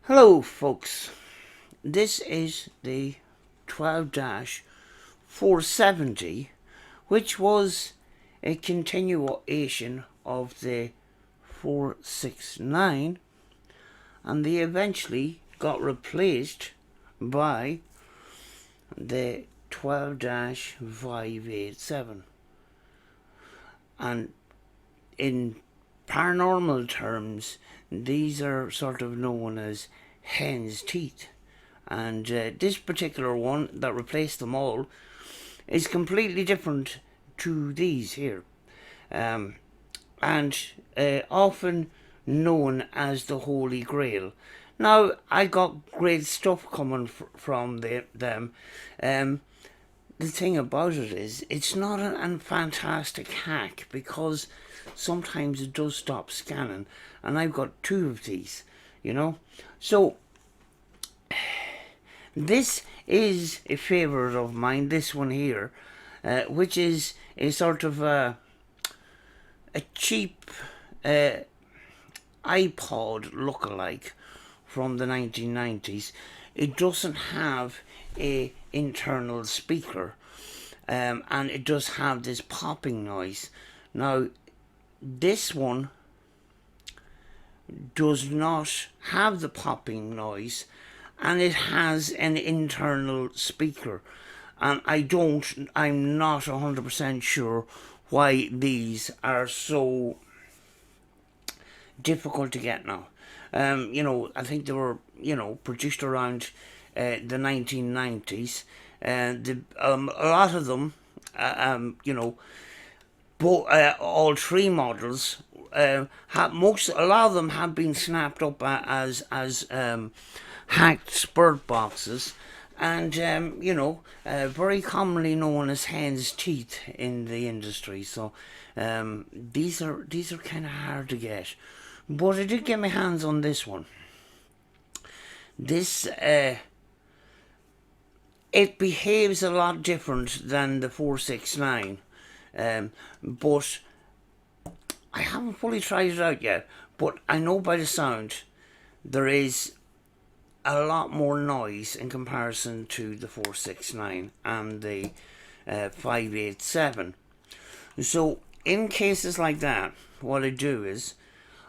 Hello folks, this is the 12-470, which was a continuation of the 469, and they eventually got replaced by the 12-587. And in paranormal terms, these are sort of known as hen's teeth. And this particular one that replaced them all is completely different to these here. And often known as the Holy Grail. Now, I got great stuff coming from them. The thing about it is, it's not a fantastic hack, because sometimes it does stop scanning, and I've got two of these, So, this is a favourite of mine, this one here, which is a sort of a cheap iPod lookalike from the 1990s. It doesn't have a internal speaker, and it does have this popping noise. Now, this one does not have the popping noise, and it has an internal speaker. And I'm not 100% sure why these are so difficult to get now. I think they were, produced around the 1990s. A lot of them, all three models, a lot of them have been snapped up as hacked spurt boxes, and very commonly known as hen's teeth in the industry. So these are kind of hard to get, but I did get my hands on this one. This it behaves a lot different than the 469, but I haven't fully tried it out yet. But I know by the sound there is a lot more noise in comparison to the 469 and the 587. So in cases like that, what I do is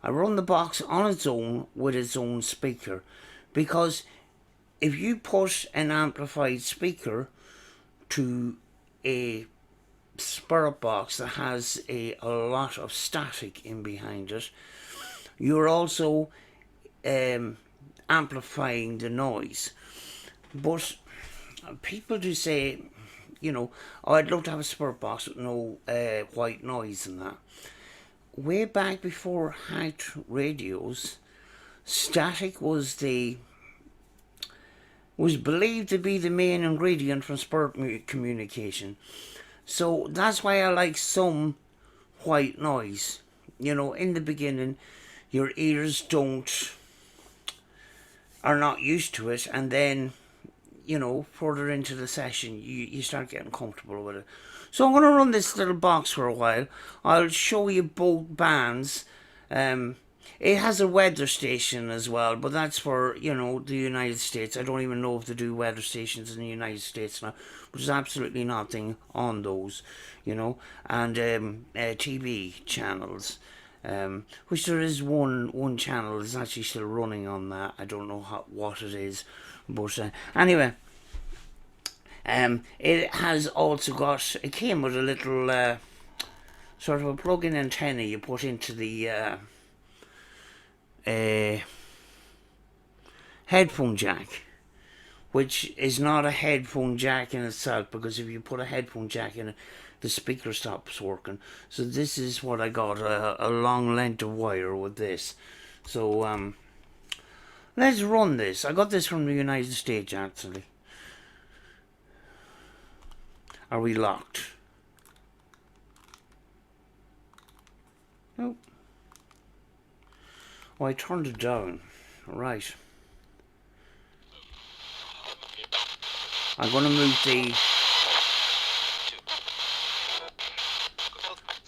I run the box on its own with its own speaker, because if you put an amplified speaker to a spirit box that has a lot of static in behind it, you're also amplifying the noise. But people do say, I'd love to have a spirit box with no white noise and that. Way back before hacked radios, static was believed to be the main ingredient for spirit communication. So that's why I like some white noise. In the beginning, your ears are not used to it, and then, further into the session, you start getting comfortable with it. So I'm going to run this little box for a while. I'll show you both bands. It has a weather station as well, but that's for, the United States. I don't even know if they do weather stations in the United States now, but there's absolutely nothing on those, and TV channels, which there is one channel that's actually still running on that. I don't know what it is, but anyway, it has also got, it came with a little sort of a plug-in antenna you put into the headphone jack, which is not a headphone jack in itself, because if you put a headphone jack in it, the speaker stops working. So this is what I got, a long length of wire with this. So let's run this. I got this from the United States, actually. Are we locked? Nope. Oh, I turned it down. Right. I'm going to move the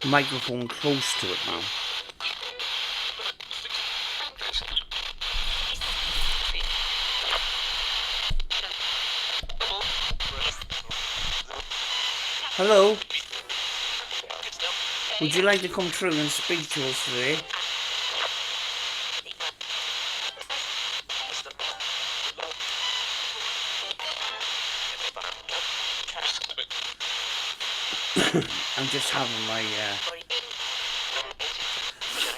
microphone close to it now. Hello? Would you like to come through and speak to us today? I'm just having my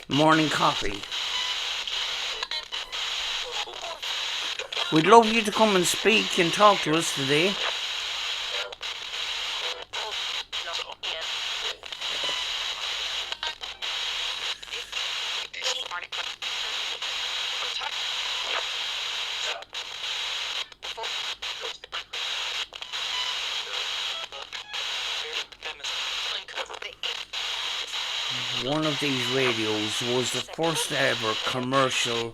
morning coffee. We'd love you to come and speak and talk to us today. One of these radios was the first ever commercial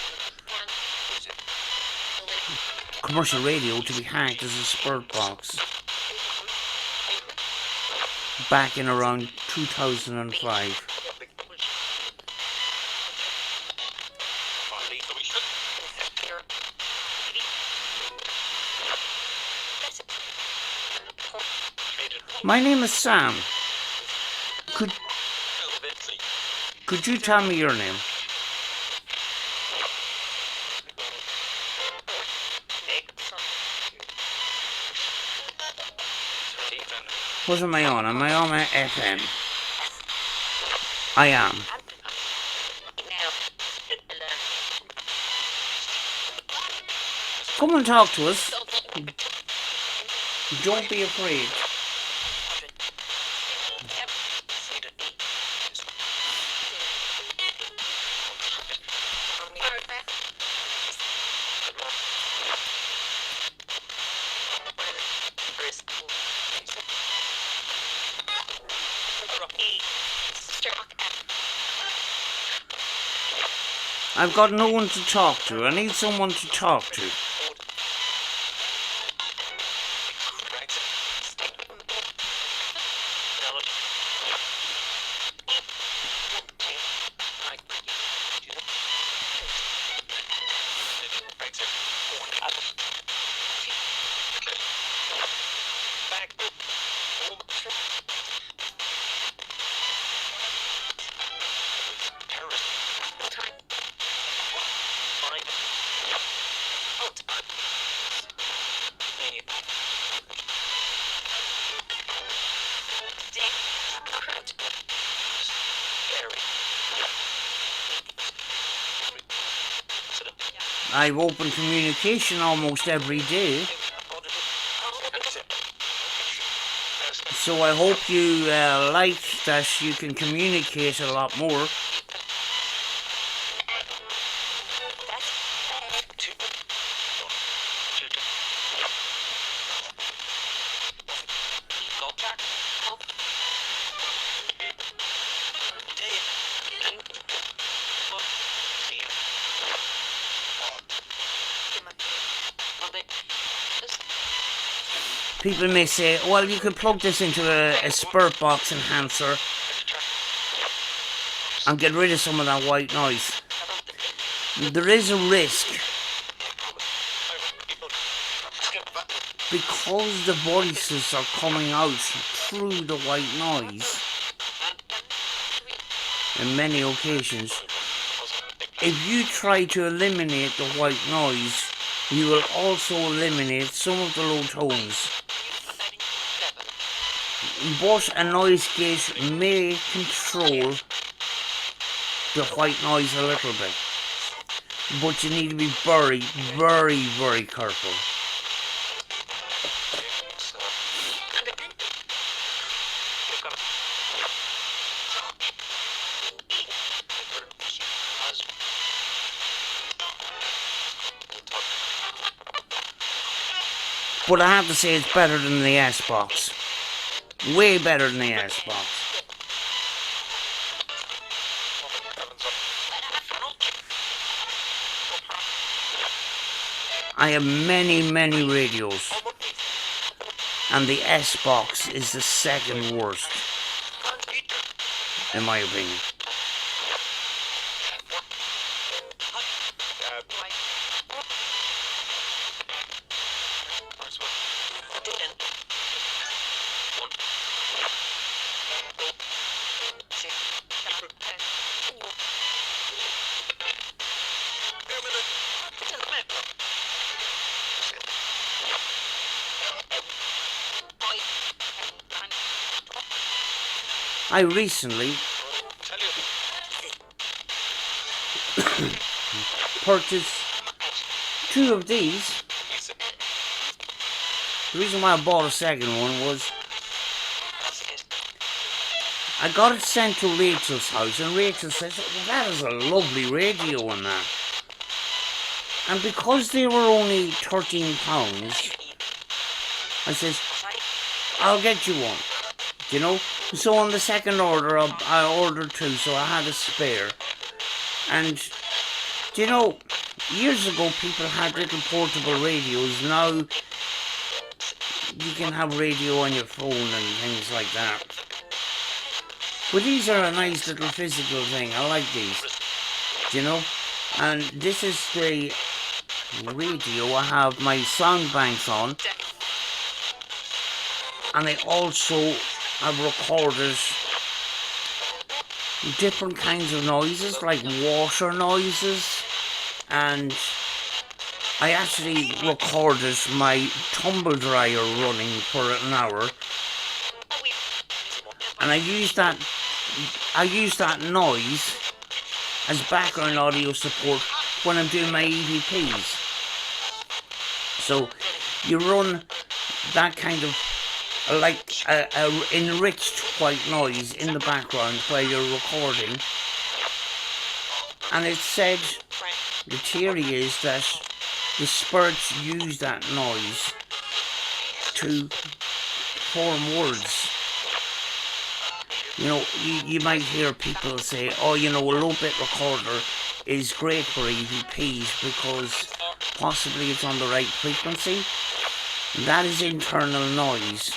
radio to be hacked as a spirit box back in around 2005. My name is Sam. Could you tell me your name? What am I on? Am I on my FM? I am. Come and talk to us. Don't be afraid. I've got no one to talk to. I need someone to talk to. I've open communication almost every day. So I hope you like that you can communicate a lot more. People may say, well, you could plug this into a spirit box enhancer and get rid of some of that white noise. There is a risk because the voices are coming out through the white noise in many occasions. If you try to eliminate the white noise, you will also eliminate some of the low tones. But a noise gate may control the white noise a little bit. But you need to be very, very, very careful. But I have to say it's better than the S-Box. Way better than the S-Box. I have many, many radios. And the S-Box is the second worst, in my opinion. I recently purchased 2 of these. The reason why I bought a second one was I got it sent to Rachel's house, and Rachel says, well, that is a lovely radio on that. And because they were only £13, I says, I'll get you one, you know. So on the second order, I ordered 2, so I had a spare. And, you know, years ago people had little portable radios. Now you can have radio on your phone and things like that. But these are a nice little physical thing. I like these, you know. And this is the radio I have my sound banks on. And I also have recorded different kinds of noises, like water noises. And I actually recorded my tumble dryer running for an hour. And I use that noise as background audio support when I'm doing my EVPs. So you run that kind of like a enriched white noise in the background while you're recording. And it said, the theory is that the spirits use that noise to form words. You know, you might hear people say, oh, you know, a low-bit recorder is great for EVPs because possibly it's on the right frequency. That is internal noise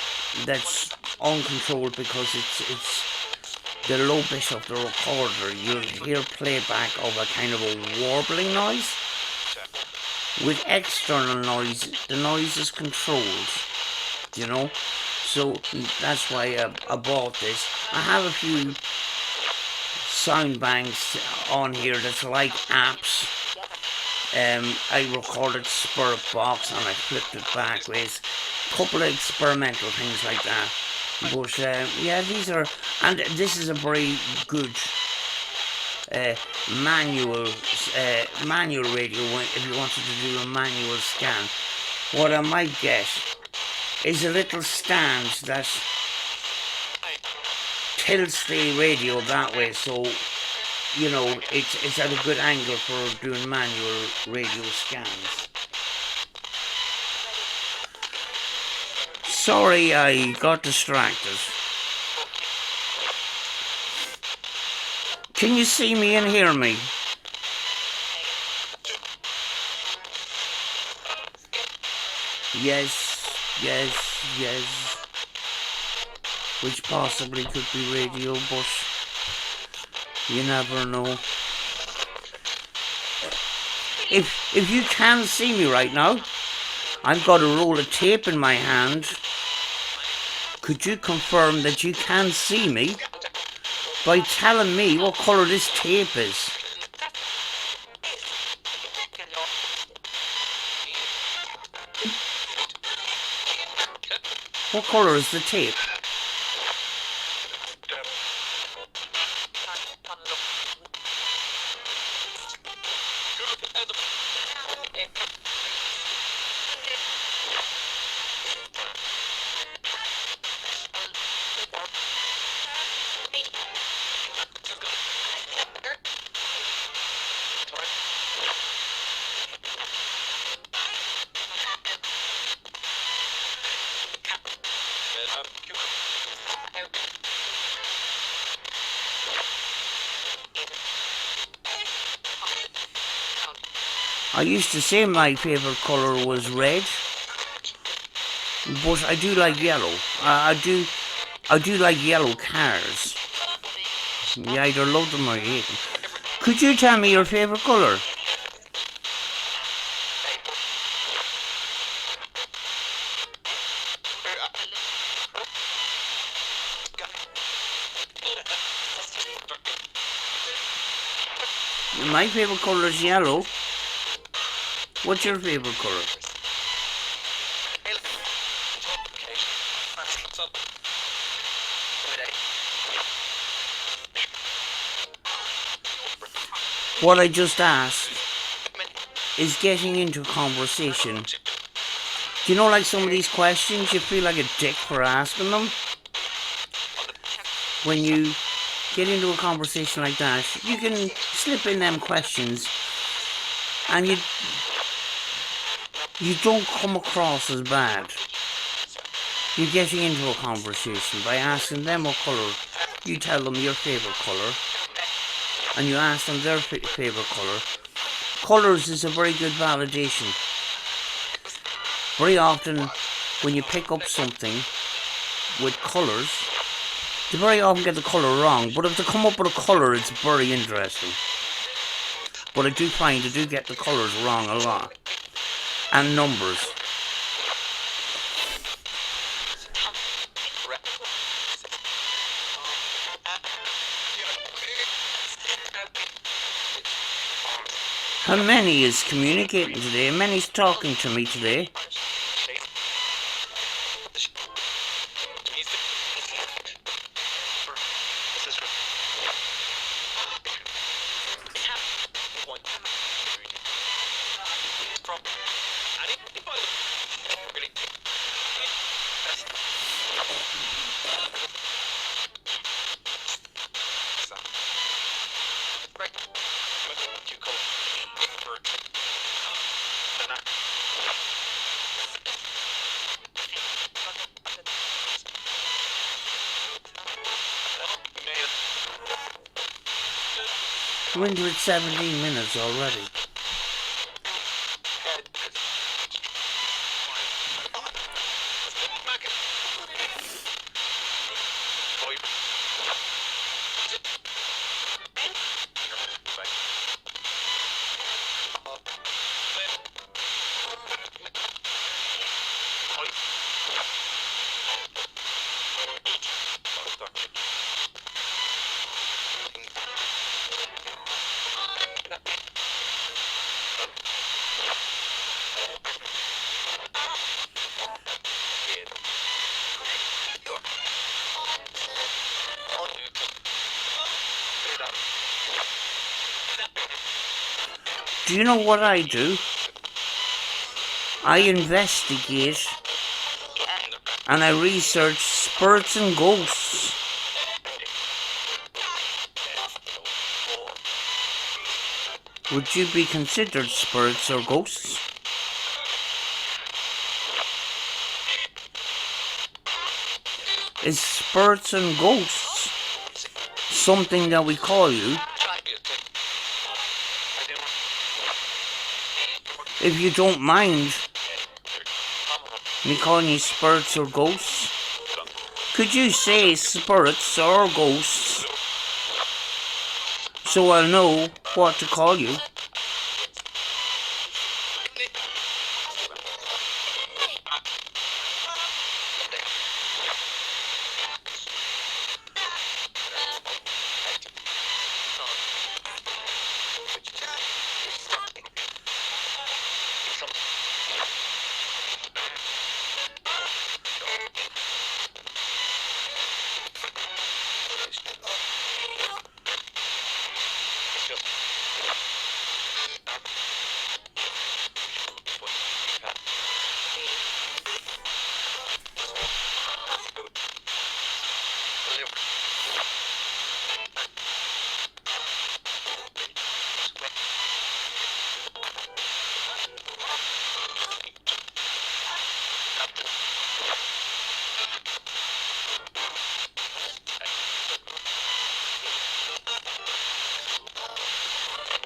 that's uncontrolled because it's the low bit of the recorder. You'll hear playback of a kind of a warbling noise. With external noise, the noise is controlled, you know. So that's why I bought this. I have a few sound banks on here that's like amps. I recorded Spirit Box and I flipped it back with a couple of experimental things like that. But yeah, these are, and this is a very good manual radio if you wanted to do a manual scan. What I might get is a little stand that tilts the radio that way, so you know it's at a good angle for doing manual radio scans. Sorry, I got distracted. Can you see me and hear me? Yes, yes, yes. Which possibly could be radio, but you never know. If you can see me right now, I've got a roll of tape in my hand. Could you confirm that you can see me by telling me what colour this tape is? What colour is the tape? I used to say my favourite colour was red, but I do like yellow. I do like yellow cars. You either love them or you hate them. Could you tell me your favourite colour? My favourite colour is yellow. What's your favourite colour? what I just asked is getting into a conversation. Do you know, like some of these questions, you feel like a dick for asking them? When you get into a conversation like that, you can slip in them questions and you don't come across as bad. You're getting into a conversation by asking them what colour. You tell them your favourite colour and you ask them their favourite colour. Colours is a very good validation. Very often when you pick up something with colours, they very often get the colour wrong, but if they come up with a colour, it's very interesting. But I do find they do get the colours wrong a lot. And numbers. How many is communicating today? Many's talking to me today. We're into it 17 minutes already. Do you know what I do? I investigate and I research spirits and ghosts. Would you be considered spirits or ghosts? Is spirits and ghosts something that we call you? If you don't mind me calling you spirits or ghosts, could you say spirits or ghosts so I'll know what to call you?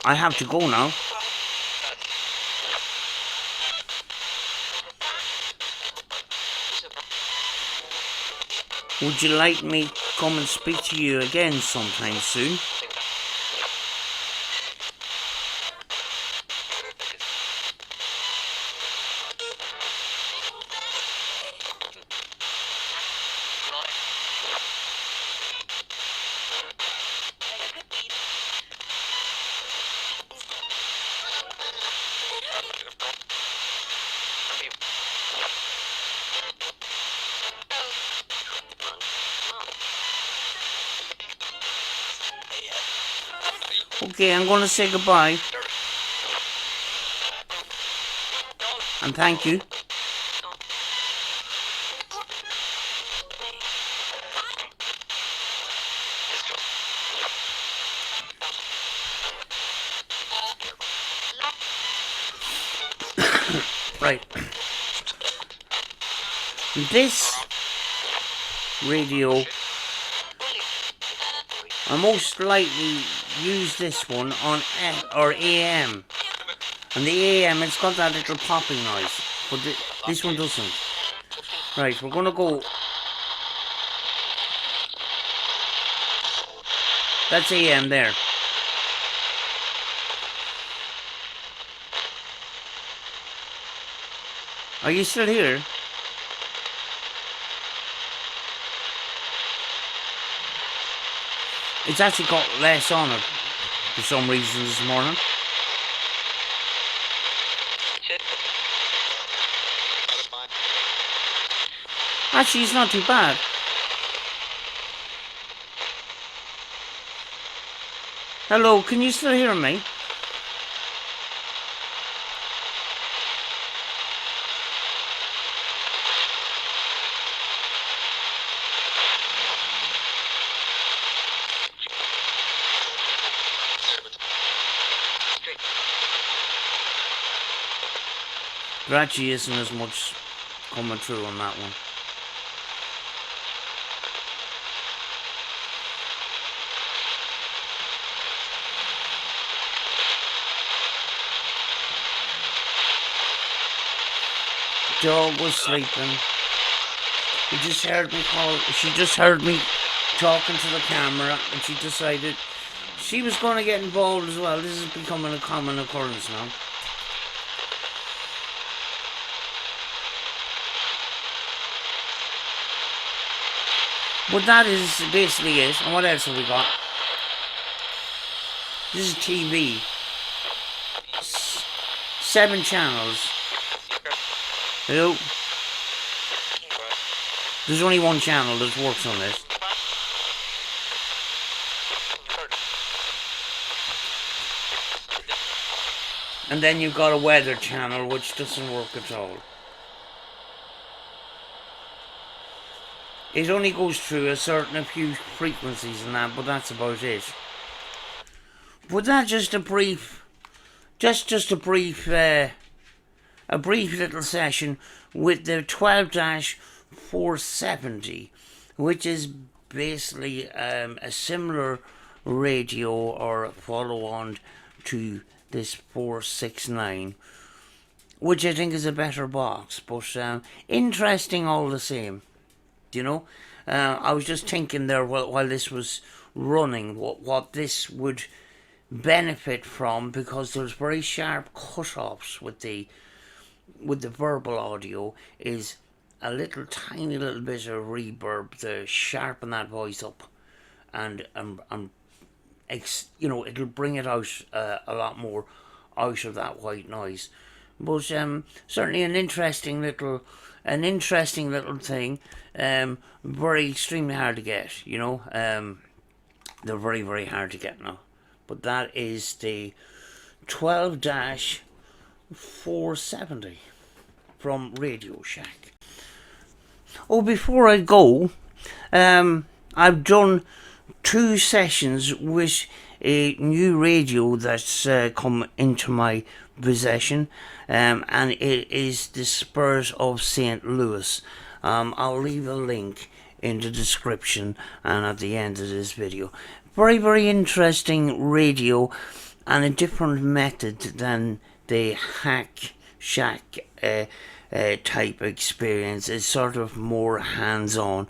I have to go now. Would you like me to come and speak to you again sometime soon? Okay, I'm going to say goodbye. And thank you. Right. This radio, I most likely use this one on or AM. And the AM, it's got that little popping noise, but this one doesn't. Right, we're gonna go. That's AM there. Are you still here? It's actually got less on it for some reason this morning. Actually, it's not too bad. Hello, can you still hear me? There actually isn't as much coming through on that one. Dog was sleeping. He just heard me call. She just heard me talking to the camera, and she decided she was going to get involved as well. This is becoming a common occurrence now. But that is basically it. And what else have we got? This is TV. 7 channels. Hello? There's only one channel that works on this. And then you've got a weather channel which doesn't work at all. It only goes through a few frequencies and that, but that's about it. But that's just a brief, just a brief little session with the 12-470, which is basically a similar radio or a follow-on to this 469, which I think is a better box, but interesting all the same. You know, I was just thinking there while this was running what this would benefit from, because there's very sharp cut-offs with the verbal audio, is a tiny little bit of reverb to sharpen that voice up, and you know, it'll bring it out a lot more out of that white noise. But certainly an interesting little thing. Very extremely hard to get, you know. They're very, very hard to get now. But that is the 12-470 from Radio Shack. Oh, before I go, I've done 2 sessions with a new radio that's come into my possession, and it is the Spurs of St. Louis. I'll leave a link in the description and at the end of this video. Very, very interesting radio, and a different method than the Hack Shack type experience. It's sort of more hands-on,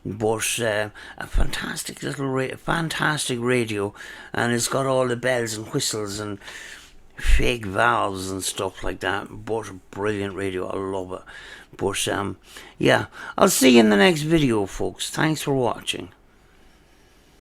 but a fantastic fantastic radio, and it's got all the bells and whistles and fake valves and stuff like that. But a brilliant radio, I love it. But yeah, I'll see you in the next video, folks. Thanks for watching.